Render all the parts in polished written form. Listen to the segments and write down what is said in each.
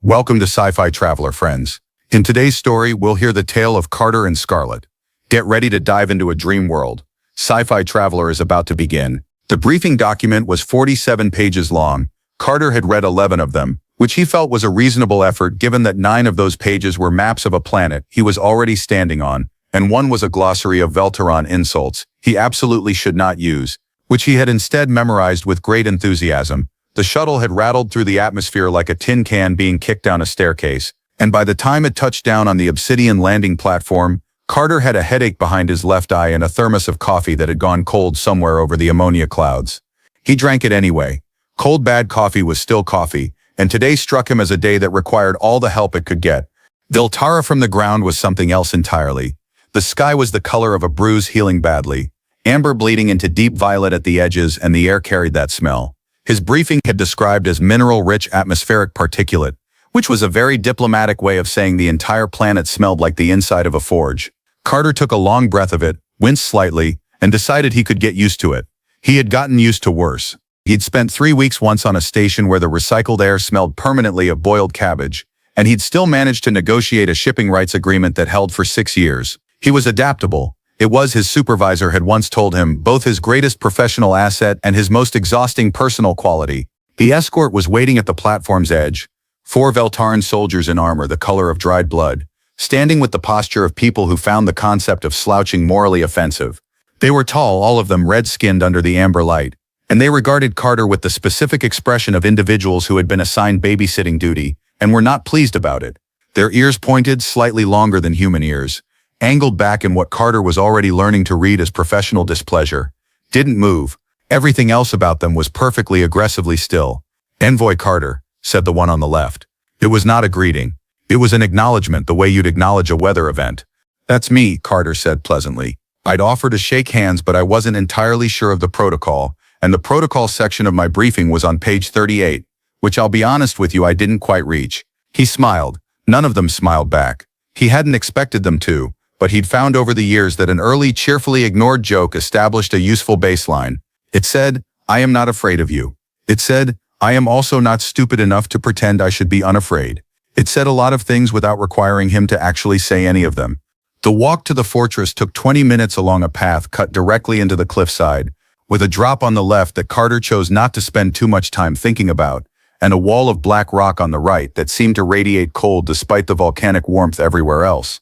Welcome to Sci-Fi Traveler, friends. In today's story, we'll hear the tale of Carter and Scarlet. Get ready to dive into a dream world. Sci-Fi Traveler is about to begin. The briefing document was 47 pages long. Carter had read 11 of them, which he felt was a reasonable effort given that 9 of those pages were maps of a planet he was already standing on, and 1 was a glossary of Velteron insults he absolutely should not use, which he had instead memorized with great enthusiasm. The shuttle had rattled through the atmosphere like a tin can being kicked down a staircase, and by the time it touched down on the obsidian landing platform, Carter had a headache behind his left eye and a thermos of coffee that had gone cold somewhere over the ammonia clouds. He drank it anyway. Cold bad coffee was still coffee, and today struck him as a day that required all the help it could get. Veltara from the ground was something else entirely. The sky was the color of a bruise healing badly, amber bleeding into deep violet at the edges, and the air carried that smell. His briefing had described as mineral-rich atmospheric particulate, which was a very diplomatic way of saying the entire planet smelled like the inside of a forge. Carter took a long breath of it, winced slightly, and decided he could get used to it. He had gotten used to worse. He'd spent 3 weeks once on a station where the recycled air smelled permanently of boiled cabbage, and he'd still managed to negotiate a shipping rights agreement that held for 6 years. He was adaptable. It was, his supervisor had once told him, both his greatest professional asset and his most exhausting personal quality. The escort was waiting at the platform's edge, 4 Veltaran soldiers in armor the color of dried blood, standing with the posture of people who found the concept of slouching morally offensive. They were tall, all of them red-skinned under the amber light, and they regarded Carter with the specific expression of individuals who had been assigned babysitting duty and were not pleased about it. Their ears pointed, slightly longer than human ears, angled back in what Carter was already learning to read as professional displeasure, didn't move. Everything else about them was perfectly aggressively still. "Envoy Carter," said the one on the left. It was not a greeting. It was an acknowledgement, the way you'd acknowledge a weather event. "That's me," Carter said pleasantly. "I'd offer to shake hands, but I wasn't entirely sure of the protocol, and the protocol section of my briefing was on page 38, which I'll be honest with you I didn't quite reach." He smiled. None of them smiled back. He hadn't expected them to, but he'd found over the years that an early, cheerfully ignored joke established a useful baseline. It said, "I am not afraid of you." It said, "I am also not stupid enough to pretend I should be unafraid." It said a lot of things without requiring him to actually say any of them. The walk to the fortress took 20 minutes along a path cut directly into the cliffside, with a drop on the left that Carter chose not to spend too much time thinking about, and a wall of black rock on the right that seemed to radiate cold despite the volcanic warmth everywhere else.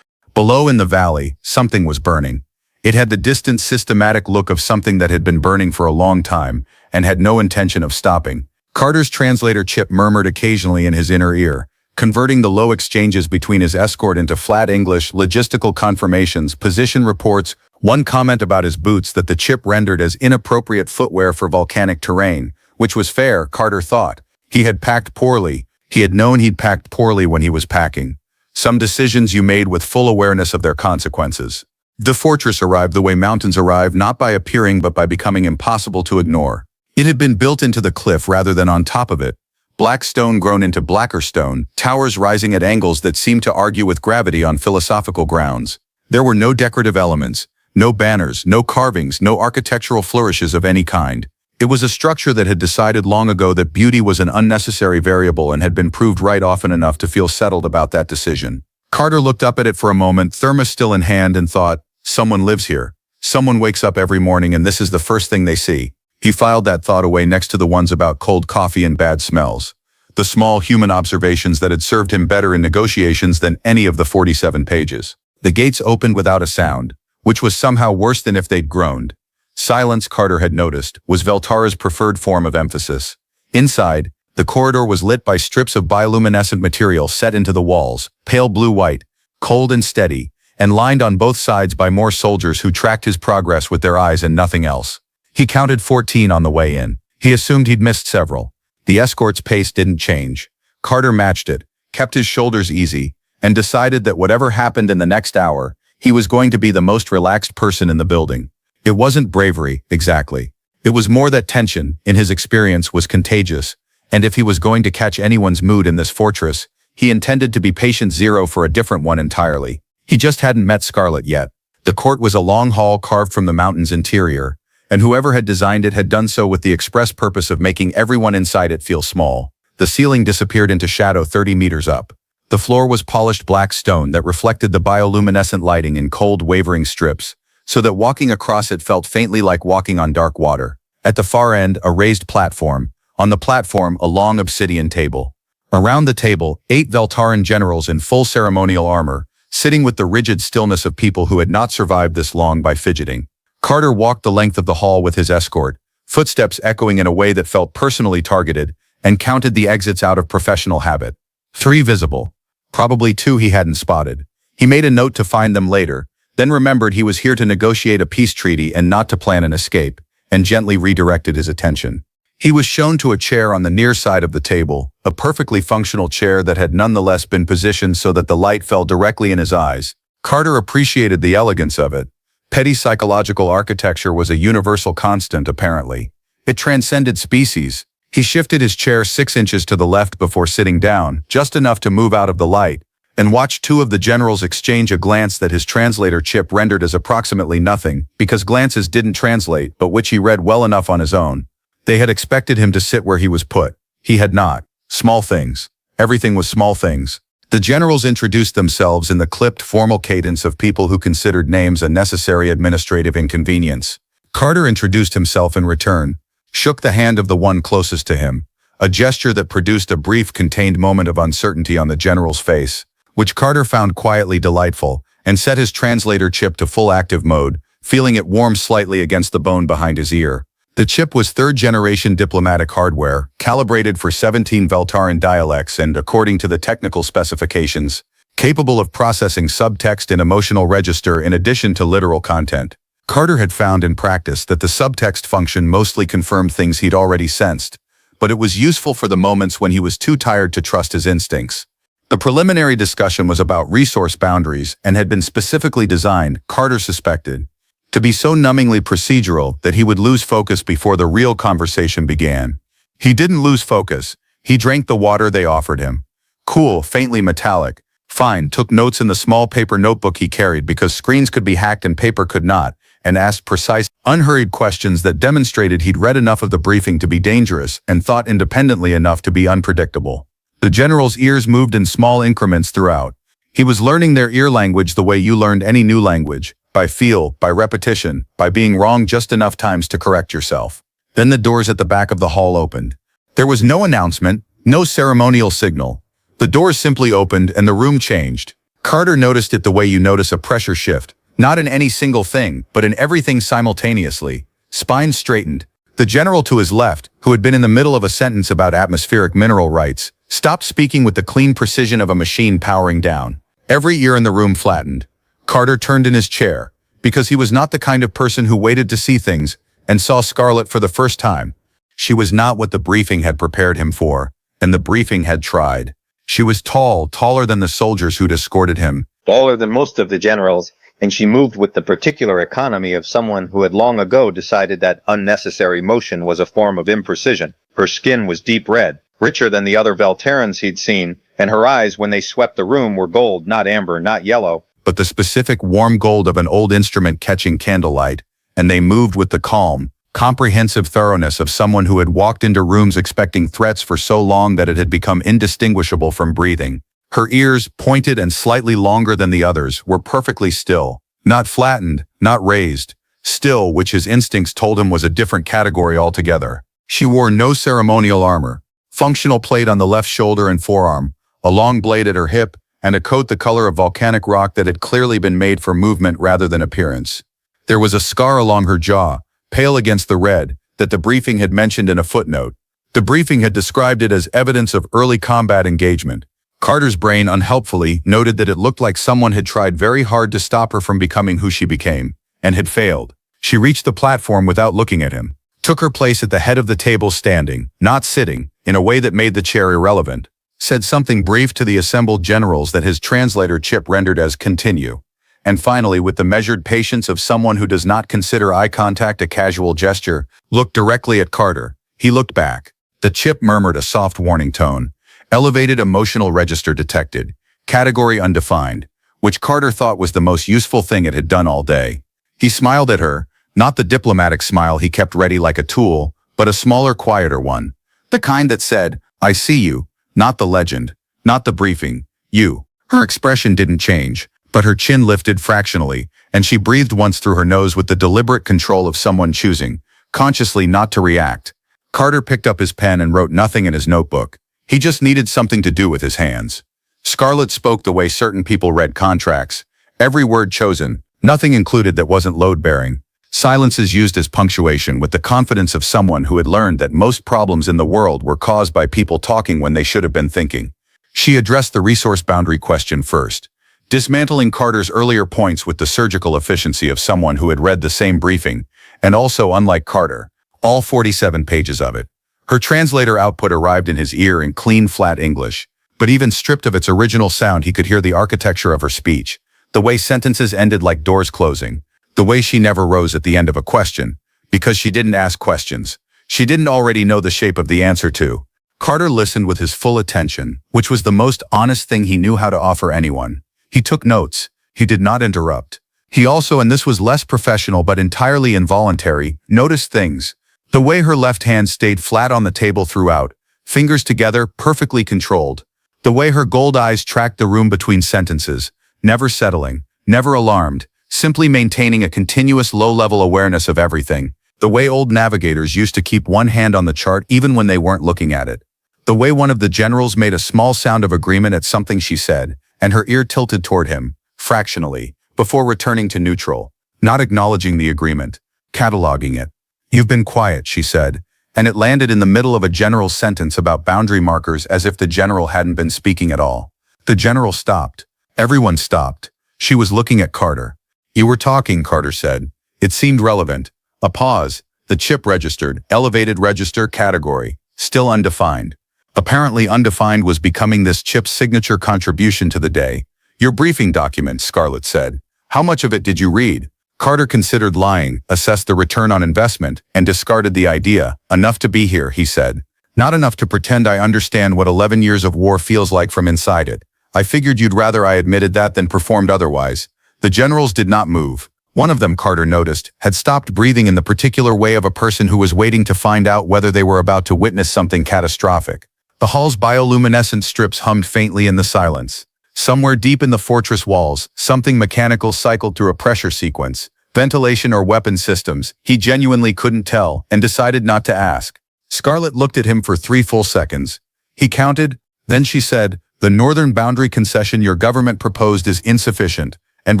Below in the valley, something was burning. It had the distant, systematic look of something that had been burning for a long time and had no intention of stopping. Carter's translator chip murmured occasionally in his inner ear, converting the low exchanges between his escort into flat English, logistical confirmations, position reports, one comment about his boots that the chip rendered as inappropriate footwear for volcanic terrain, which was fair, Carter thought. He had packed poorly. He had known he'd packed poorly when he was packing. Some decisions you made with full awareness of their consequences. The fortress arrived the way mountains arrive, not by appearing but by becoming impossible to ignore. It had been built into the cliff rather than on top of it. Black stone grown into blacker stone, towers rising at angles that seemed to argue with gravity on philosophical grounds. There were no decorative elements, no banners, no carvings, no architectural flourishes of any kind. It was a structure that had decided long ago that beauty was an unnecessary variable and had been proved right often enough to feel settled about that decision. Carter looked up at it for a moment, thermos still in hand, and thought, someone lives here. Someone wakes up every morning and this is the first thing they see. He filed that thought away next to the ones about cold coffee and bad smells. The small human observations that had served him better in negotiations than any of the 47 pages. The gates opened without a sound, which was somehow worse than if they'd groaned. Silence, Carter had noticed, was Veltara's preferred form of emphasis. Inside, the corridor was lit by strips of bioluminescent material set into the walls, pale blue-white, cold and steady, and lined on both sides by more soldiers who tracked his progress with their eyes and nothing else. He counted 14 on the way in. He assumed he'd missed several. The escort's pace didn't change. Carter matched it, kept his shoulders easy, and decided that whatever happened in the next hour, he was going to be the most relaxed person in the building. It wasn't bravery, exactly. It was more that tension, in his experience, was contagious, and if he was going to catch anyone's mood in this fortress, he intended to be patient zero for a different one entirely. He just hadn't met Scarlet yet. The court was a long hall carved from the mountain's interior, and whoever had designed it had done so with the express purpose of making everyone inside it feel small. the ceiling disappeared into shadow 30 meters up. The floor was polished black stone that reflected the bioluminescent lighting in cold, wavering strips, so that walking across it felt faintly like walking on dark water. At the far end, a raised platform. On the platform, a long obsidian table. Around the table, 8 Veltaran generals in full ceremonial armor, sitting with the rigid stillness of people who had not survived this long by fidgeting. Carter walked the length of the hall with his escort, footsteps echoing in a way that felt personally targeted, and counted the exits out of professional habit. 3 visible. Probably 2 he hadn't spotted. He made a note to find them later, then remembered he was here to negotiate a peace treaty and not to plan an escape, and gently redirected his attention. He was shown to a chair on the near side of the table, a perfectly functional chair that had nonetheless been positioned so that the light fell directly in his eyes. Carter appreciated the elegance of it. Petty psychological architecture was a universal constant, apparently. It transcended species. He shifted his chair 6 inches to the left before sitting down, just enough to move out of the light, and watched 2 of the generals exchange a glance that his translator chip rendered as approximately nothing, because glances didn't translate, but which he read well enough on his own. They had expected him to sit where he was put. He had not. Small things. Everything was small things. The generals introduced themselves in the clipped, formal cadence of people who considered names a necessary administrative inconvenience. Carter introduced himself in return, shook the hand of the one closest to him, a gesture that produced a brief, contained moment of uncertainty on the general's face, which Carter found quietly delightful, and set his translator chip to full active mode, feeling it warm slightly against the bone behind his ear. The chip was 3rd-generation diplomatic hardware, calibrated for 17 Veltaran dialects and, according to the technical specifications, capable of processing subtext and emotional register in addition to literal content. Carter had found in practice that the subtext function mostly confirmed things he'd already sensed, but it was useful for the moments when he was too tired to trust his instincts. The preliminary discussion was about resource boundaries and had been specifically designed, Carter suspected, to be so numbingly procedural that he would lose focus before the real conversation began. He didn't lose focus. He drank the water they offered him. Cool, faintly metallic. Fine, took notes in the small paper notebook he carried because screens could be hacked and paper could not, and asked precise, unhurried questions that demonstrated he'd read enough of the briefing to be dangerous and thought independently enough to be unpredictable. The general's ears moved in small increments throughout. He was learning their ear language the way you learned any new language. By feel, by repetition, by being wrong just enough times to correct yourself. Then the doors at the back of the hall opened. There was no announcement, no ceremonial signal. The doors simply opened and the room changed. Carter noticed it the way you notice a pressure shift, not in any single thing, but in everything simultaneously. Spine straightened. The general to his left, who had been in the middle of a sentence about atmospheric mineral rights, stopped speaking with the clean precision of a machine powering down. Every ear in the room flattened. Carter turned in his chair, because he was not the kind of person who waited to see things, and saw Scarlet for the first time. She was not what the briefing had prepared him for, and the briefing had tried. She was tall, taller than the soldiers who'd escorted him. Taller than most of the generals, and she moved with the particular economy of someone who had long ago decided that unnecessary motion was a form of imprecision. Her skin was deep red, richer than the other Veltarans he'd seen, and her eyes, when they swept the room, were gold, not amber, not yellow, but the specific warm gold of an old instrument catching candlelight, and they moved with the calm, comprehensive thoroughness of someone who had walked into rooms expecting threats for so long that it had become indistinguishable from breathing. Her ears, pointed and slightly longer than the others, were perfectly still, not flattened, not raised, still, which his instincts told him was a different category altogether. She wore no ceremonial armor, functional plate on the left shoulder and forearm, a long blade at her hip, and a coat the color of volcanic rock that had clearly been made for movement rather than appearance. There was a scar along her jaw, pale against the red, that the briefing had mentioned in a footnote. The briefing had described it as evidence of early combat engagement. Carter's brain unhelpfully noted that it looked like someone had tried very hard to stop her from becoming who she became, and had failed. She reached the platform without looking at him, took her place at the head of the table standing, not sitting, in a way that made the chair irrelevant. Said something brief to the assembled generals that his translator chip rendered as continue, and finally, with the measured patience of someone who does not consider eye contact a casual gesture, looked directly at Carter. He looked back. The chip murmured a soft warning tone. Elevated emotional register detected. Category undefined, which Carter thought was the most useful thing it had done all day. He smiled at her, not the diplomatic smile he kept ready like a tool, but a smaller, quieter one. The kind that said, I see you, not the legend, not the briefing, you. Her expression didn't change, but her chin lifted fractionally, and she breathed once through her nose with the deliberate control of someone choosing, consciously not to react. Carter picked up his pen and wrote nothing in his notebook. He just needed something to do with his hands. Scarlett spoke the way certain people read contracts. Every word chosen, nothing included that wasn't load-bearing. Silences used as punctuation with the confidence of someone who had learned that most problems in the world were caused by people talking when they should have been thinking. She addressed the resource boundary question first, dismantling Carter's earlier points with the surgical efficiency of someone who had read the same briefing, and also, unlike Carter, all 47 pages of it. Her translator output arrived in his ear in clean, flat English, but even stripped of its original sound, he could hear the architecture of her speech, the way sentences ended like doors closing, the way she never rose at the end of a question, because she didn't ask questions. She didn't already know the shape of the answer to. Carter listened with his full attention, which was the most honest thing he knew how to offer anyone. He took notes. He did not interrupt. He also, and this was less professional but entirely involuntary, noticed things. The way her left hand stayed flat on the table throughout, fingers together, perfectly controlled. The way her gold eyes tracked the room between sentences, never settling, never alarmed, simply maintaining a continuous low-level awareness of everything. The way old navigators used to keep one hand on the chart even when they weren't looking at it. The way one of the generals made a small sound of agreement at something she said, and her ear tilted toward him, fractionally, before returning to neutral, not acknowledging the agreement, cataloging it. "You've been quiet," she said, and it landed in the middle of a general's sentence about boundary markers as if the general hadn't been speaking at all. The general stopped. Everyone stopped. She was looking at Carter. "You were talking," Carter said. It seemed relevant. A pause. The chip registered, elevated register category, still undefined. Apparently undefined was becoming this chip's signature contribution to the day. "Your briefing document," Scarlett said. "How much of it did you read?" Carter considered lying, assessed the return on investment, and discarded the idea. "Enough to be here," he said. "Not enough to pretend I understand what 11 years of war feels like from inside it. I figured you'd rather I admitted that than performed otherwise." The generals did not move. One of them, Carter noticed, had stopped breathing in the particular way of a person who was waiting to find out whether they were about to witness something catastrophic. The hall's bioluminescent strips hummed faintly in the silence. Somewhere deep in the fortress walls, something mechanical cycled through a pressure sequence, ventilation or weapon systems. He genuinely couldn't tell and decided not to ask. Scarlett looked at him for 3 full seconds. He counted, then she said, "The northern boundary concession your government proposed is insufficient," and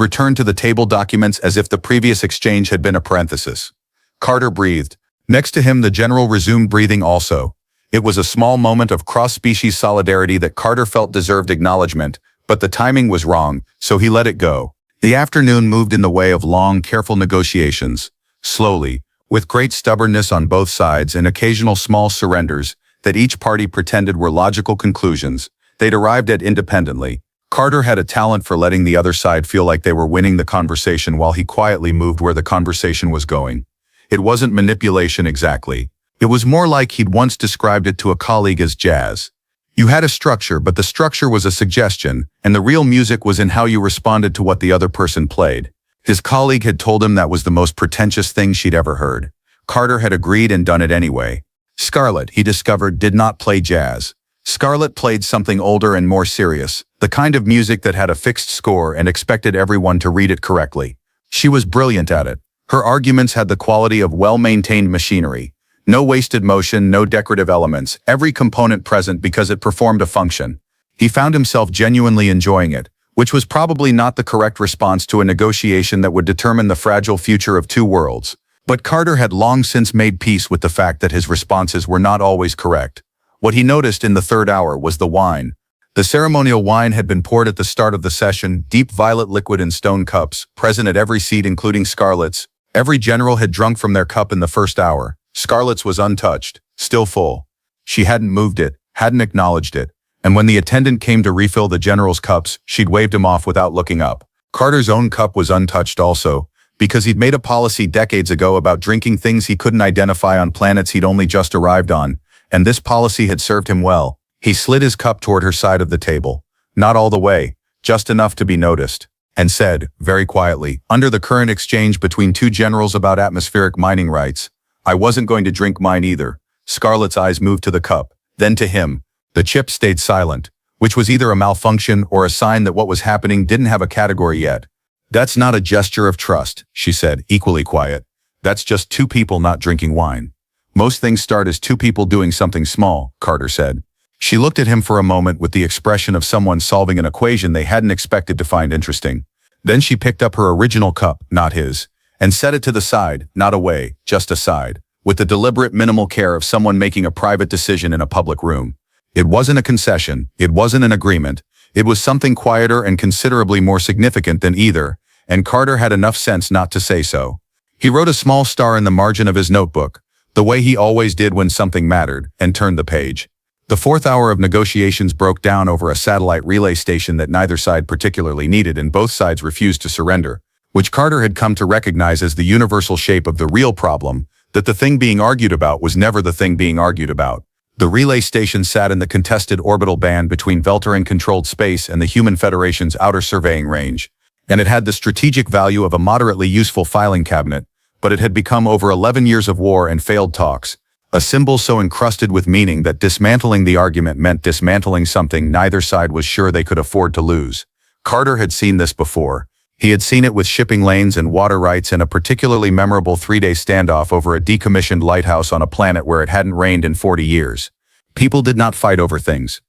returned to the table documents as if the previous exchange had been a parenthesis. Carter breathed. Next to him, the general resumed breathing also. It was a small moment of cross-species solidarity that Carter felt deserved acknowledgement, but the timing was wrong, so he let it go. The afternoon moved in the way of long, careful negotiations. Slowly, with great stubbornness on both sides and occasional small surrenders that each party pretended were logical conclusions, they'd arrived at independently. Carter had a talent for letting the other side feel like they were winning the conversation while he quietly moved where the conversation was going. It wasn't manipulation exactly. It was more like he'd once described it to a colleague as jazz. You had a structure, but the structure was a suggestion, and the real music was in how you responded to what the other person played. His colleague had told him that was the most pretentious thing she'd ever heard. Carter had agreed and done it anyway. Scarlett, he discovered, did not play jazz. Scarlett played something older and more serious, the kind of music that had a fixed score and expected everyone to read it correctly. She was brilliant at it. Her arguments had the quality of well-maintained machinery. No wasted motion, no decorative elements, every component present because it performed a function. He found himself genuinely enjoying it, which was probably not the correct response to a negotiation that would determine the fragile future of 2 worlds. But Carter had long since made peace with the fact that his responses were not always correct. What he noticed in the 3rd hour was the wine. The ceremonial wine had been poured at the start of the session, deep violet liquid in stone cups, present at every seat including Scarlett's. Every general had drunk from their cup in the 1st hour. Scarlett's was untouched, still full. She hadn't moved it, hadn't acknowledged it, and when the attendant came to refill the general's cups, she'd waved him off without looking up. Carter's own cup was untouched also, because he'd made a policy decades ago about drinking things he couldn't identify on planets he'd only just arrived on, and this policy had served him well. He slid his cup toward her side of the table, not all the way, just enough to be noticed, and said, very quietly, under the current exchange between 2 generals about atmospheric mining rights, "I wasn't going to drink mine either." Scarlett's eyes moved to the cup, then to him. The chip stayed silent, which was either a malfunction or a sign that what was happening didn't have a category yet. "That's not a gesture of trust," she said, equally quiet. "That's just two people not drinking wine." "Most things start as two people doing something small," Carter said. She looked at him for a moment with the expression of someone solving an equation they hadn't expected to find interesting. Then she picked up her original cup, not his, and set it to the side, not away, just aside, with the deliberate minimal care of someone making a private decision in a public room. It wasn't a concession, it wasn't an agreement, it was something quieter and considerably more significant than either, and Carter had enough sense not to say so. He wrote a small star in the margin of his notebook, the way he always did when something mattered, and turned the page. The fourth hour of negotiations broke down over a satellite relay station that neither side particularly needed and both sides refused to surrender, which Carter had come to recognize as the universal shape of the real problem, that the thing being argued about was never the thing being argued about. The relay station sat in the contested orbital band between Velterin-controlled space and the Human Federation's outer surveying range, and it had the strategic value of a moderately useful filing cabinet, but it had become over 11 years of war and failed talks, a symbol so encrusted with meaning that dismantling the argument meant dismantling something neither side was sure they could afford to lose. Carter had seen this before. He had seen it with shipping lanes and water rights in a particularly memorable 3-day standoff over a decommissioned lighthouse on a planet where it hadn't rained in 40 years. People did not fight over things.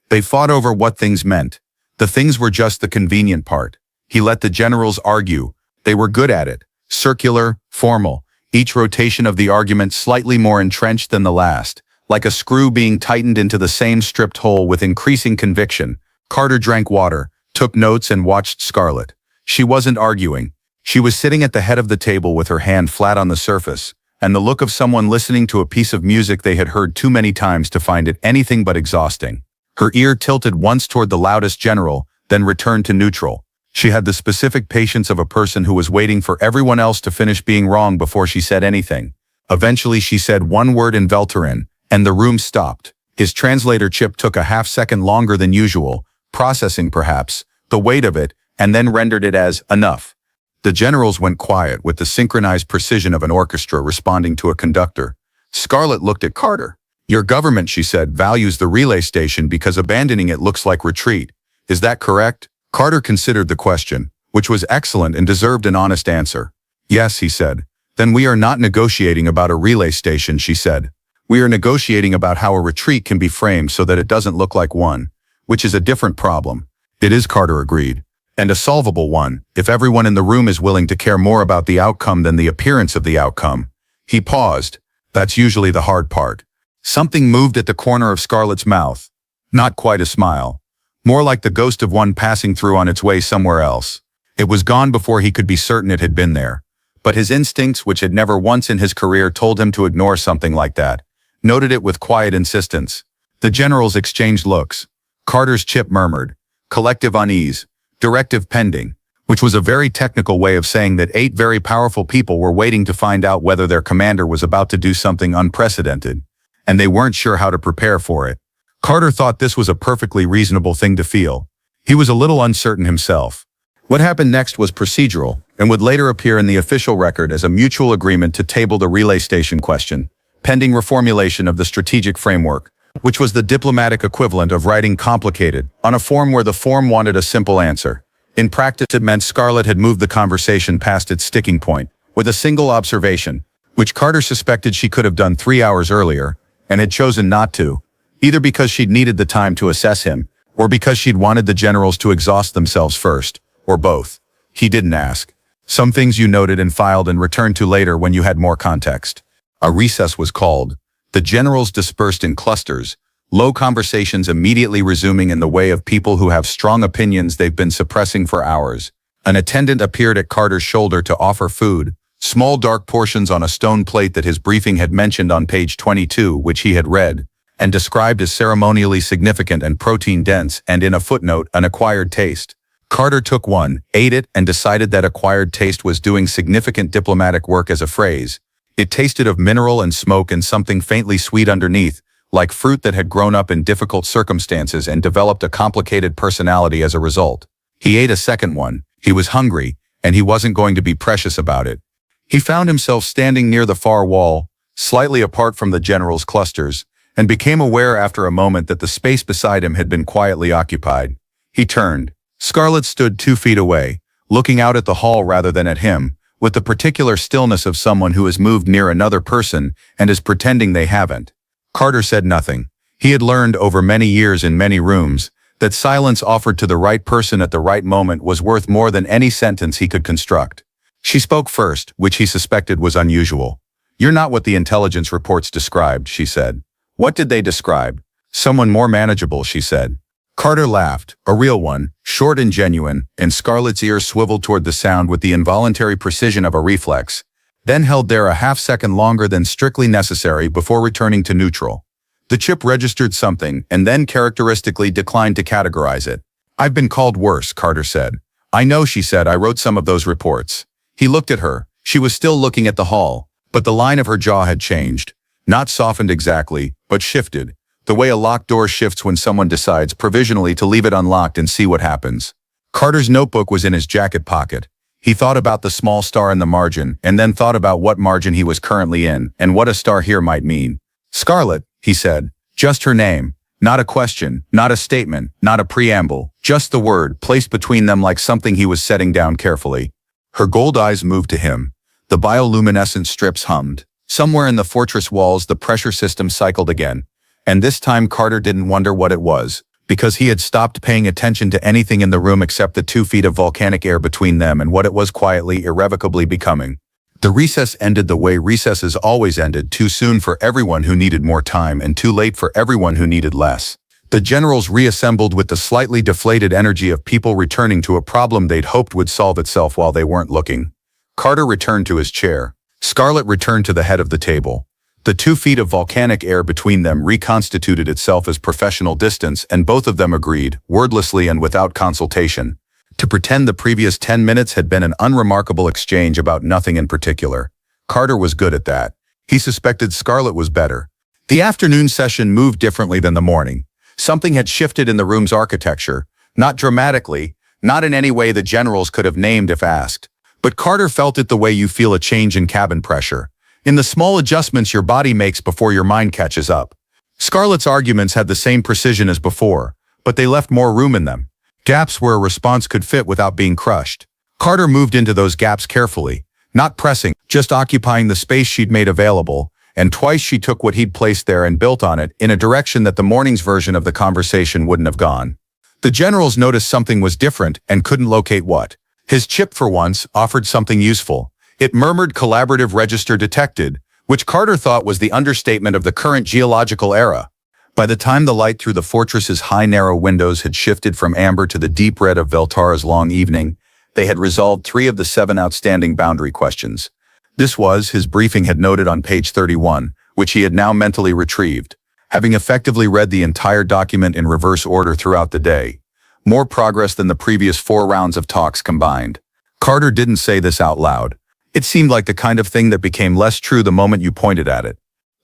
They fought over what things meant. The things were just the convenient part. He let the generals argue. They were good at it. Circular, formal. Each rotation of the argument slightly more entrenched than the last, like a screw being tightened into the same stripped hole with increasing conviction. Carter drank water, took notes and watched Scarlett. She wasn't arguing. She was sitting at the head of the table with her hand flat on the surface, and the look of someone listening to a piece of music they had heard too many times to find it anything but exhausting. Her ear tilted once toward the loudest general, then returned to neutral. She had the specific patience of a person who was waiting for everyone else to finish being wrong before she said anything. Eventually she said one word in Velterin, and the room stopped. His translator chip took a half-second longer than usual, processing perhaps, the weight of it, and then rendered it as enough. The generals went quiet with the synchronized precision of an orchestra responding to a conductor. Scarlett looked at Carter. "Your government," she said, "values the relay station because abandoning it looks like retreat. Is that correct?" Carter considered the question, which was excellent and deserved an honest answer. "Yes," he said. "Then we are not negotiating about a relay station," she said. "We are negotiating about how a retreat can be framed so that it doesn't look like one, which is a different problem." "It is," Carter agreed, "and a solvable one, if everyone in the room is willing to care more about the outcome than the appearance of the outcome." He paused. "That's usually the hard part." Something moved at the corner of Scarlett's mouth. Not quite a smile. More like the ghost of one passing through on its way somewhere else. It was gone before he could be certain it had been there. But his instincts, which had never once in his career told him to ignore something like that, noted it with quiet insistence. The generals exchanged looks. Carter's chip murmured, "Collective unease. Directive pending," which was a very technical way of saying that 8 very powerful people were waiting to find out whether their commander was about to do something unprecedented, and they weren't sure how to prepare for it. Carter thought this was a perfectly reasonable thing to feel. He was a little uncertain himself. What happened next was procedural, and would later appear in the official record as a mutual agreement to table the relay station question, pending reformulation of the strategic framework, which was the diplomatic equivalent of writing complicated, on a form where the form wanted a simple answer. In practice it meant Scarlett had moved the conversation past its sticking point, with a single observation, which Carter suspected she could have done 3 hours earlier, and had chosen not to. Either because she'd needed the time to assess him, or because she'd wanted the generals to exhaust themselves first, or both. He didn't ask. Some things you noted and filed and returned to later when you had more context. A recess was called. The generals dispersed in clusters, low conversations immediately resuming in the way of people who have strong opinions they've been suppressing for hours. An attendant appeared at Carter's shoulder to offer food, small dark portions on a stone plate that his briefing had mentioned on page 22, which he had read, and described as ceremonially significant and protein-dense and, in a footnote, an acquired taste. Carter took one, ate it, and decided that acquired taste was doing significant diplomatic work as a phrase. It tasted of mineral and smoke and something faintly sweet underneath, like fruit that had grown up in difficult circumstances and developed a complicated personality as a result. He ate a second one. He was hungry, and he wasn't going to be precious about it. He found himself standing near the far wall, slightly apart from the generals' clusters, and became aware after a moment that the space beside him had been quietly occupied. He turned. Scarlett stood 2 feet away, looking out at the hall rather than at him, with the particular stillness of someone who has moved near another person and is pretending they haven't. Carter said nothing. He had learned over many years in many rooms that silence offered to the right person at the right moment was worth more than any sentence he could construct. She spoke first, which he suspected was unusual. "You're not what the intelligence reports described," she said. "What did they describe?" "Someone more manageable," she said. Carter laughed, a real one, short and genuine, and Scarlett's ears swiveled toward the sound with the involuntary precision of a reflex, then held there a half-second longer than strictly necessary before returning to neutral. The chip registered something and then characteristically declined to categorize it. "I've been called worse," Carter said. "I know," she said. "I wrote some of those reports." He looked at her. She was still looking at the hall, but the line of her jaw had changed. Not softened exactly, but shifted. The way a locked door shifts when someone decides provisionally to leave it unlocked and see what happens. Carter's notebook was in his jacket pocket. He thought about the small star in the margin, and then thought about what margin he was currently in, and what a star here might mean. "Scarlett," he said. Just her name. Not a question, not a statement, not a preamble. Just the word, placed between them like something he was setting down carefully. Her gold eyes moved to him. The bioluminescent strips hummed. Somewhere in the fortress walls the pressure system cycled again. And this time Carter didn't wonder what it was, because he had stopped paying attention to anything in the room except the 2 feet of volcanic air between them and what it was quietly, irrevocably becoming. The recess ended the way recesses always ended, too soon for everyone who needed more time and too late for everyone who needed less. The generals reassembled with the slightly deflated energy of people returning to a problem they'd hoped would solve itself while they weren't looking. Carter returned to his chair. Scarlett returned to the head of the table. The 2 feet of volcanic air between them reconstituted itself as professional distance, and both of them agreed, wordlessly and without consultation, to pretend the previous 10 minutes had been an unremarkable exchange about nothing in particular. Carter was good at that. He suspected Scarlett was better. The afternoon session moved differently than the morning. Something had shifted in the room's architecture, not dramatically, not in any way the generals could have named if asked. But Carter felt it the way you feel a change in cabin pressure, in the small adjustments your body makes before your mind catches up. Scarlett's arguments had the same precision as before, but they left more room in them. Gaps where a response could fit without being crushed. Carter moved into those gaps carefully, not pressing, just occupying the space she'd made available, and twice she took what he'd placed there and built on it in a direction that the morning's version of the conversation wouldn't have gone. The generals noticed something was different and couldn't locate what. His chip, for once, offered something useful. It murmured "collaborative register detected," which Carter thought was the understatement of the current geological era. By the time the light through the fortress's high narrow windows had shifted from amber to the deep red of Veltara's long evening, they had resolved 3 of the 7 outstanding boundary questions. This was, his briefing had noted on page 31, which he had now mentally retrieved, having effectively read the entire document in reverse order throughout the day. More progress than the previous 4 rounds of talks combined. Carter didn't say this out loud. It seemed like the kind of thing that became less true the moment you pointed at it.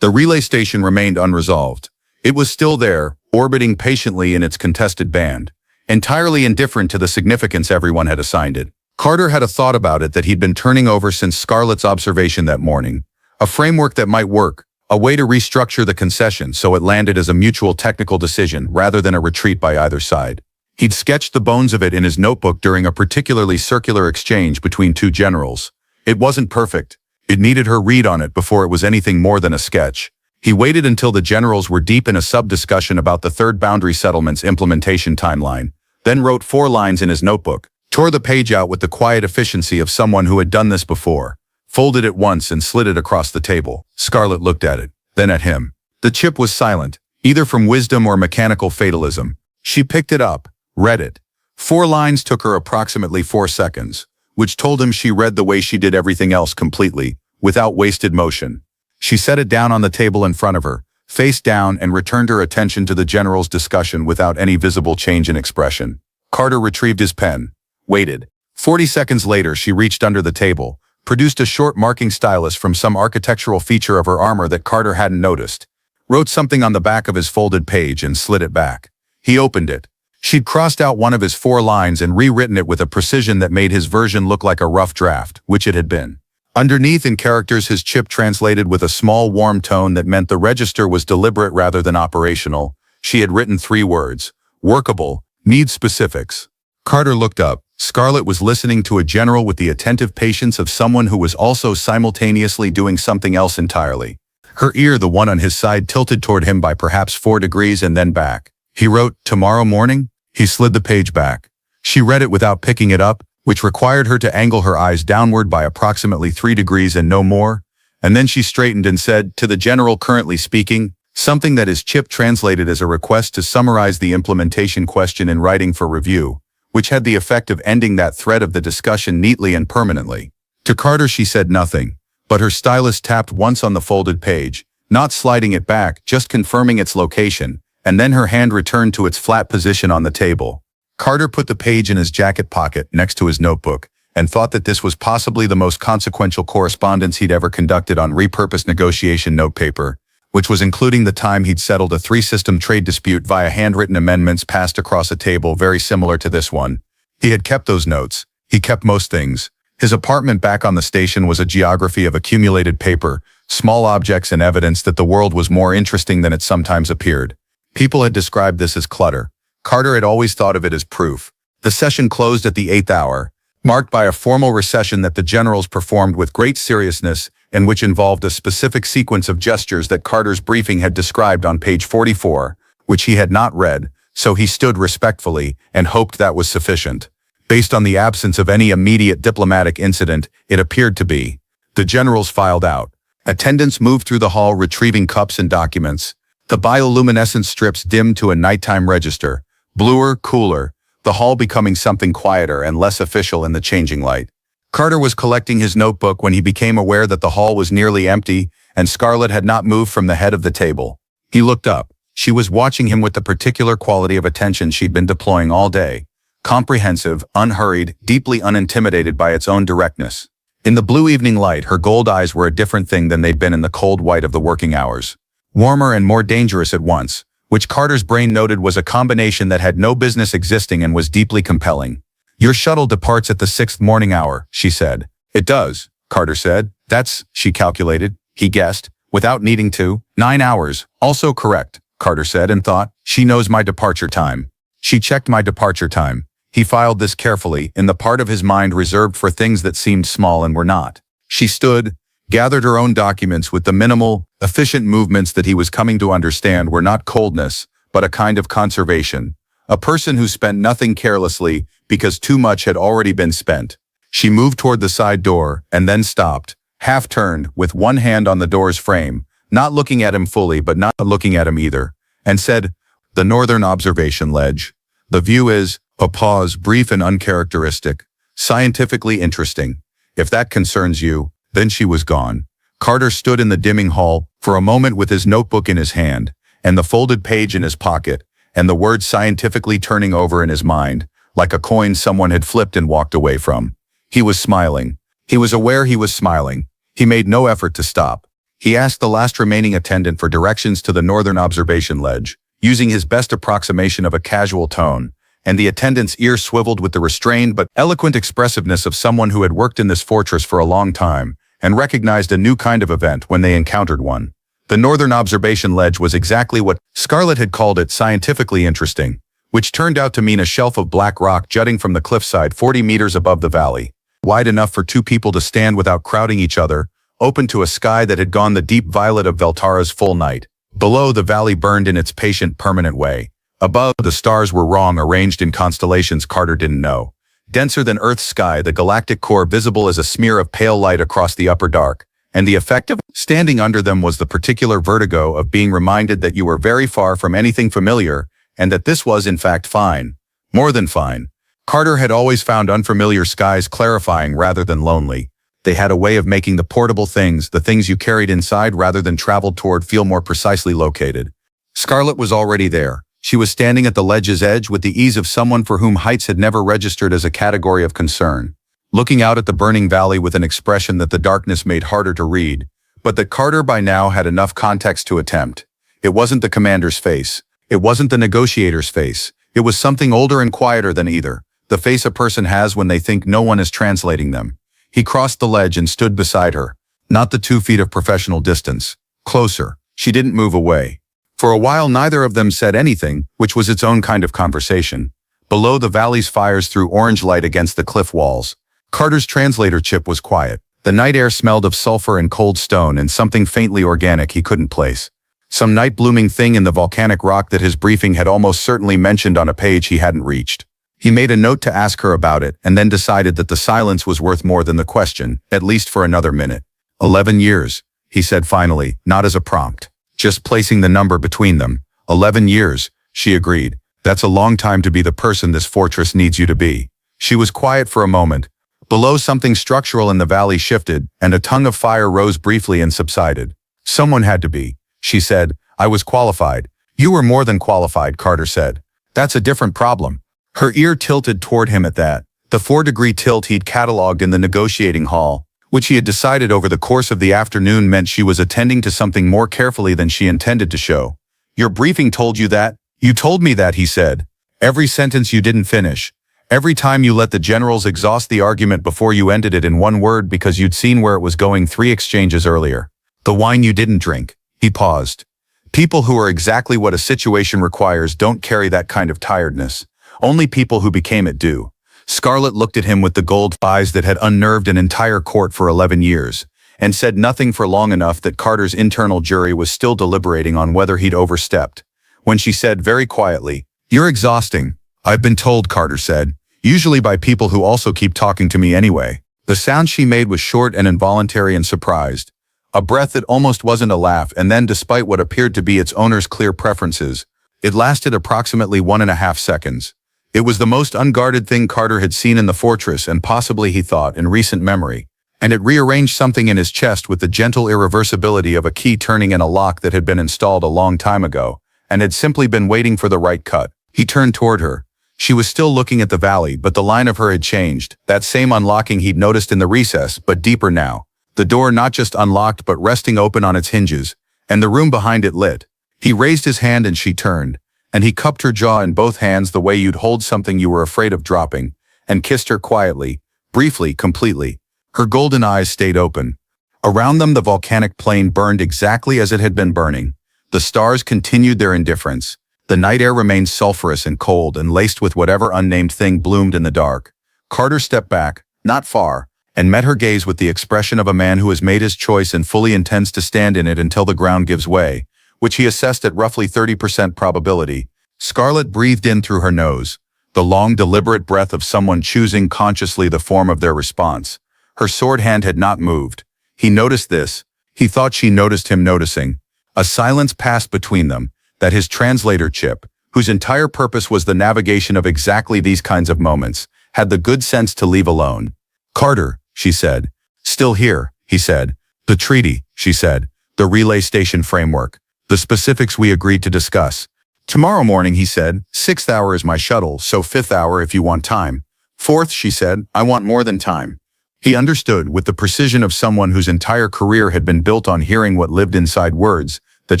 The relay station remained unresolved. It was still there, orbiting patiently in its contested band, entirely indifferent to the significance everyone had assigned it. Carter had a thought about it that he'd been turning over since Scarlett's observation that morning. A framework that might work, a way to restructure the concession so it landed as a mutual technical decision rather than a retreat by either side. He'd sketched the bones of it in his notebook during a particularly circular exchange between 2 generals. It wasn't perfect. It needed her read on it before it was anything more than a sketch. He waited until the generals were deep in a sub-discussion about the 3rd boundary settlement's implementation timeline, then wrote 4 lines in his notebook, tore the page out with the quiet efficiency of someone who had done this before, folded it once and slid it across the table. Scarlett looked at it, then at him. The chip was silent, either from wisdom or mechanical fatalism. She picked it up, read it. 4 lines took her approximately 4 seconds, which told him she read the way she did everything else completely, without wasted motion. She set it down on the table in front of her, face down, and returned her attention to the general's discussion without any visible change in expression. Carter retrieved his pen, waited. 40 seconds later she reached under the table, produced a short marking stylus from some architectural feature of her armor that Carter hadn't noticed, wrote something on the back of his folded page and slid it back. He opened it. She'd crossed out one of his 4 lines and rewritten it with a precision that made his version look like a rough draft, which it had been. Underneath in characters his chip translated with a small warm tone that meant the register was deliberate rather than operational. She had written 3 words: workable, needs specifics. Carter looked up. Scarlett was listening to a general with the attentive patience of someone who was also simultaneously doing something else entirely. Her ear, the one on his side, tilted toward him by perhaps 4 degrees and then back. He wrote, "Tomorrow morning?" He slid the page back. She read it without picking it up, which required her to angle her eyes downward by approximately 3 degrees and no more, and then she straightened and said, "To the general currently speaking," something that his chip translated as a request to summarize the implementation question in writing for review, which had the effect of ending that thread of the discussion neatly and permanently. To Carter she said nothing, but her stylus tapped once on the folded page, not sliding it back, just confirming its location, and then her hand returned to its flat position on the table. Carter put the page in his jacket pocket next to his notebook and thought that this was possibly the most consequential correspondence he'd ever conducted on repurposed negotiation notepaper, which was including the time he'd settled a 3-system trade dispute via handwritten amendments passed across a table very similar to this one. He had kept those notes. He kept most things. His apartment back on the station was a geography of accumulated paper, small objects and evidence that the world was more interesting than it sometimes appeared. People had described this as clutter. Carter had always thought of it as proof. The session closed at the 8th hour, marked by a formal recession that the generals performed with great seriousness and which involved a specific sequence of gestures that Carter's briefing had described on page 44, which he had not read, so he stood respectfully and hoped that was sufficient. Based on the absence of any immediate diplomatic incident, it appeared to be. The generals filed out. Attendants moved through the hall retrieving cups and documents. The bioluminescent strips dimmed to a nighttime register. Bluer, cooler, the hall becoming something quieter and less official in the changing light. Carter was collecting his notebook when he became aware that the hall was nearly empty and Scarlett had not moved from the head of the table. He looked up. She was watching him with the particular quality of attention she'd been deploying all day. Comprehensive, unhurried, deeply unintimidated by its own directness. In the blue evening light, her gold eyes were a different thing than they'd been in the cold white of the working hours. Warmer and more dangerous at once, which Carter's brain noted was a combination that had no business existing and was deeply compelling. "Your shuttle departs at the 6th morning hour," she said. "It does," Carter said. "That's," she calculated, he guessed, without needing to. 9 hours, also correct, Carter said and thought, "She knows my departure time." She checked my departure time. He filed this carefully, in the part of his mind reserved for things that seemed small and were not. She stood, gathered her own documents with the minimal, efficient movements that he was coming to understand were not coldness, but a kind of conservation. A person who spent nothing carelessly because too much had already been spent. She moved toward the side door and then stopped, half-turned, with one hand on the door's frame, not looking at him fully but not looking at him either, and said, "The northern observation ledge. The view is," a pause, brief and uncharacteristic, "scientifically interesting. If that concerns you." Then she was gone. Carter stood in the dimming hall for a moment with his notebook in his hand, and the folded page in his pocket, and the word scientifically turning over in his mind, like a coin someone had flipped and walked away from. He was smiling. He was aware he was smiling. He made no effort to stop. He asked the last remaining attendant for directions to the northern observation ledge, using his best approximation of a casual tone, and the attendant's ear swiveled with the restrained but eloquent expressiveness of someone who had worked in this fortress for a long time, and recognized a new kind of event when they encountered one. The northern observation ledge was exactly what Scarlett had called it, scientifically interesting, which turned out to mean a shelf of black rock jutting from the cliffside 40 meters above the valley, wide enough for 2 people to stand without crowding each other, open to a sky that had gone the deep violet of Veltara's full night. Below, the valley burned in its patient, permanent way. Above, the stars were wrong, arranged in constellations Carter didn't know. Denser than Earth's sky, the galactic core visible as a smear of pale light across the upper dark, and the effect of standing under them was the particular vertigo of being reminded that you were very far from anything familiar, and that this was in fact fine. More than fine. Carter had always found unfamiliar skies clarifying rather than lonely. They had a way of making the portable things, the things you carried inside rather than traveled toward, feel more precisely located. Scarlett was already there. She was standing at the ledge's edge with the ease of someone for whom heights had never registered as a category of concern, looking out at the burning valley with an expression that the darkness made harder to read, but that Carter by now had enough context to attempt. It wasn't the commander's face. It wasn't the negotiator's face. It was something older and quieter than either, the face a person has when they think no one is translating them. He crossed the ledge and stood beside her. Not the 2 feet of professional distance. Closer. She didn't move away. For a while neither of them said anything, which was its own kind of conversation. Below, the valley's fires threw orange light against the cliff walls. Carter's translator chip was quiet. The night air smelled of sulfur and cold stone and something faintly organic he couldn't place. Some night-blooming thing in the volcanic rock that his briefing had almost certainly mentioned on a page he hadn't reached. He made a note to ask her about it and then decided that the silence was worth more than the question, at least for another minute. 11 years, he said finally, not as a prompt. Just placing the number between them. 11 years, she agreed. That's a long time to be the person this fortress needs you to be. She was quiet for a moment. Below, something structural in the valley shifted, and a tongue of fire rose briefly and subsided. Someone had to be, she said. I was qualified. You were more than qualified, Carter said. That's a different problem. Her ear tilted toward him at that. The 4-degree tilt he'd catalogued in the negotiating hall, which he had decided over the course of the afternoon meant she was attending to something more carefully than she intended to show. Your briefing told you that? You told me that, he said. Every sentence you didn't finish. Every time you let the generals exhaust the argument before you ended it in one word because you'd seen where it was going 3 exchanges earlier. The wine you didn't drink. He paused. People who are exactly what a situation requires don't carry that kind of tiredness. Only people who became it do. Scarlett looked at him with the gold eyes that had unnerved an entire court for 11 years, and said nothing for long enough that Carter's internal jury was still deliberating on whether he'd overstepped. When she said very quietly, "You're exhausting." "I've been told," Carter said, "usually by people who also keep talking to me anyway." The sound she made was short and involuntary and surprised. A breath that almost wasn't a laugh, and then, despite what appeared to be its owner's clear preferences, it lasted approximately 1.5 seconds. It was the most unguarded thing Carter had seen in the fortress and possibly, he thought, in recent memory, and it rearranged something in his chest with the gentle irreversibility of a key turning in a lock that had been installed a long time ago, and had simply been waiting for the right cut. He turned toward her. She was still looking at the valley, but the line of her had changed, that same unlocking he'd noticed in the recess, but deeper now. The door not just unlocked but resting open on its hinges, and the room behind it lit. He raised his hand and she turned, and he cupped her jaw in both hands the way you'd hold something you were afraid of dropping, and kissed her quietly, briefly, completely. Her golden eyes stayed open. Around them the volcanic plain burned exactly as it had been burning. The stars continued their indifference. The night air remained sulphurous and cold and laced with whatever unnamed thing bloomed in the dark. Carter stepped back, not far, and met her gaze with the expression of a man who has made his choice and fully intends to stand in it until the ground gives way, which he assessed at roughly 30% probability. Scarlett breathed in through her nose, the long, deliberate breath of someone choosing consciously the form of their response. Her sword hand had not moved. He noticed this. He thought she noticed him noticing. A silence passed between them, that his translator chip, whose entire purpose was the navigation of exactly these kinds of moments, had the good sense to leave alone. "Carter," she said. "Still here," he said. "The treaty," she said. "The relay station framework. The specifics we agreed to discuss." "Tomorrow morning," he said. "6th hour is my shuttle, so 5th hour if you want time." "4th," she said. "I want more than time." He understood, with the precision of someone whose entire career had been built on hearing what lived inside words, that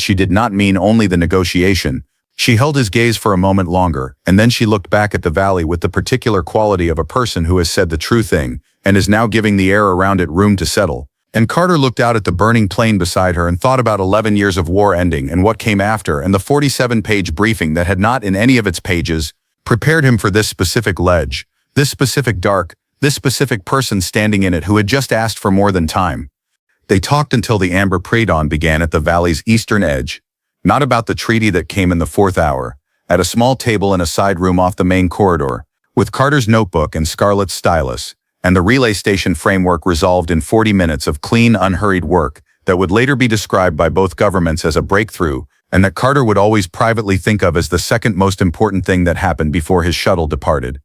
she did not mean only the negotiation. She held his gaze for a moment longer, and then she looked back at the valley with the particular quality of a person who has said the true thing, and is now giving the air around it room to settle. And Carter looked out at the burning plain beside her and thought about 11 years of war ending and what came after, and the 47-page briefing that had not in any of its pages prepared him for this specific ledge, this specific dark, this specific person standing in it who had just asked for more than time. They talked until the amber pre-dawn began at the valley's eastern edge. Not about the treaty that came in the 4th hour, at a small table in a side room off the main corridor, with Carter's notebook and Scarlett's stylus, and the relay station framework resolved in 40 minutes of clean, unhurried work that would later be described by both governments as a breakthrough, and that Carter would always privately think of as the second most important thing that happened before his shuttle departed.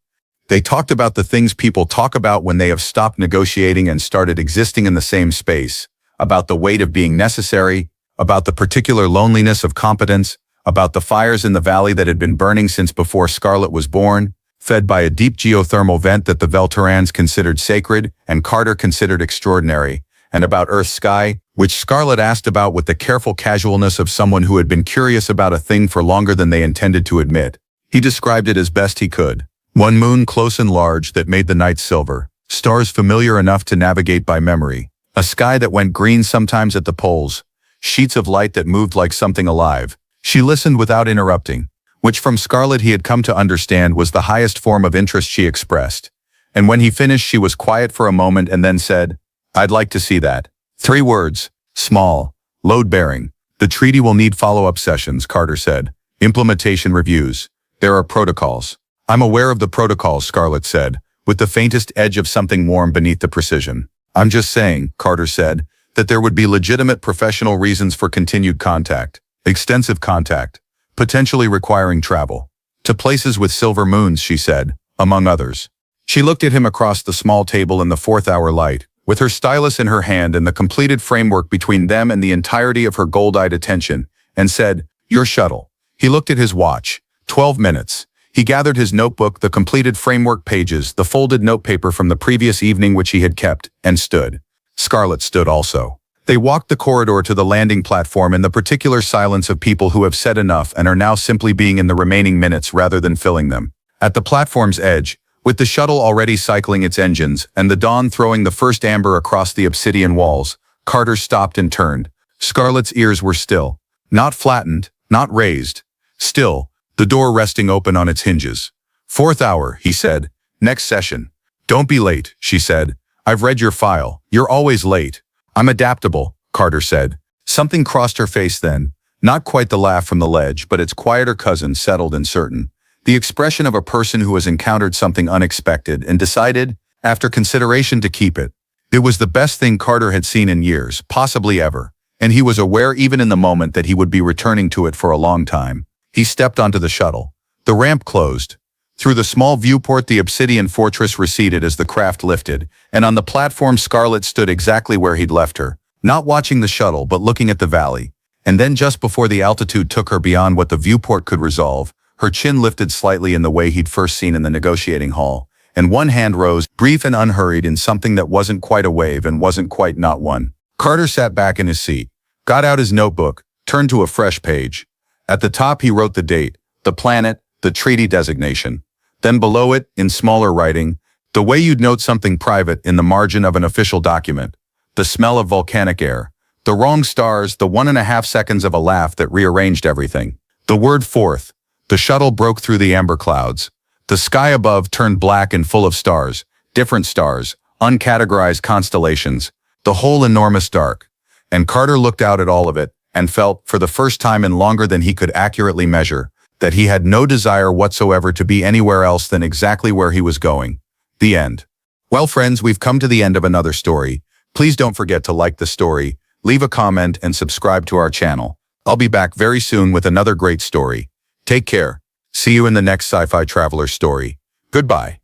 They talked about the things people talk about when they have stopped negotiating and started existing in the same space, about the weight of being necessary, about the particular loneliness of competence, about the fires in the valley that had been burning since before Scarlett was born, fed by a deep geothermal vent that the Velterans considered sacred and Carter considered extraordinary, and about Earth's sky, which Scarlett asked about with the careful casualness of someone who had been curious about a thing for longer than they intended to admit. He described it as best he could. One moon close and large that made the night silver. stars familiar enough to navigate by memory, a sky that went green sometimes at the poles, sheets of light that moved like something alive. She listened without interrupting, which from Scarlet he had come to understand was the highest form of interest she expressed. And when he finished, she was quiet for a moment and then said, "I'd like to see that." 3 words. Small. Load-bearing. "The treaty will need follow-up sessions," Carter said. "Implementation reviews. There are protocols." "I'm aware of the protocols," Scarlet said, with the faintest edge of something warm beneath the precision. "I'm just saying," Carter said, "that there would be legitimate professional reasons for continued contact. Extensive contact. Potentially requiring travel. To places with silver moons," she said, "among others." She looked at him across the small table in the 4th-hour light, with her stylus in her hand and the completed framework between them and the entirety of her gold-eyed attention, and said, "Your shuttle." He looked at his watch. 12 minutes. He gathered his notebook, the completed framework pages, the folded notepaper from the previous evening which he had kept, and stood. Scarlet stood also. They walked the corridor to the landing platform in the particular silence of people who have said enough and are now simply being in the remaining minutes rather than filling them. At the platform's edge, with the shuttle already cycling its engines and the dawn throwing the first amber across the obsidian walls, Carter stopped and turned. Scarlet's ears were still. Not flattened, not raised. Still, the door resting open on its hinges. "4th hour," he said. "Next session." "Don't be late," she said. "I've read your file. You're always late." "I'm adaptable," Carter said. Something crossed her face then. Not quite the laugh from the ledge, but its quieter cousin, settled and certain. The expression of a person who has encountered something unexpected and decided, after consideration, to keep it. It was the best thing Carter had seen in years, possibly ever, and he was aware even in the moment that he would be returning to it for a long time. He stepped onto the shuttle. The ramp closed. Through the small viewport, the obsidian fortress receded as the craft lifted, and on the platform Scarlet stood exactly where he'd left her, not watching the shuttle but looking at the valley. And then just before the altitude took her beyond what the viewport could resolve, her chin lifted slightly in the way he'd first seen in the negotiating hall, and one hand rose, brief and unhurried, in something that wasn't quite a wave and wasn't quite not one. Carter sat back in his seat, got out his notebook, turned to a fresh page. At the top he wrote the date, the planet, the treaty designation. Then below it, in smaller writing, the way you'd note something private in the margin of an official document. The smell of volcanic air. The wrong stars, the 1.5 seconds of a laugh that rearranged everything. The word "4th." The shuttle broke through the amber clouds. The sky above turned black and full of stars, different stars, uncategorized constellations, the whole enormous dark. And Carter looked out at all of it and felt, for the first time in longer than he could accurately measure, that he had no desire whatsoever to be anywhere else than exactly where he was going. The end. Well, friends, we've come to the end of another story. Please don't forget to like the story, leave a comment, and subscribe to our channel. I'll be back very soon with another great story. Take care. See you in the next Sci-Fi Traveler story. Goodbye.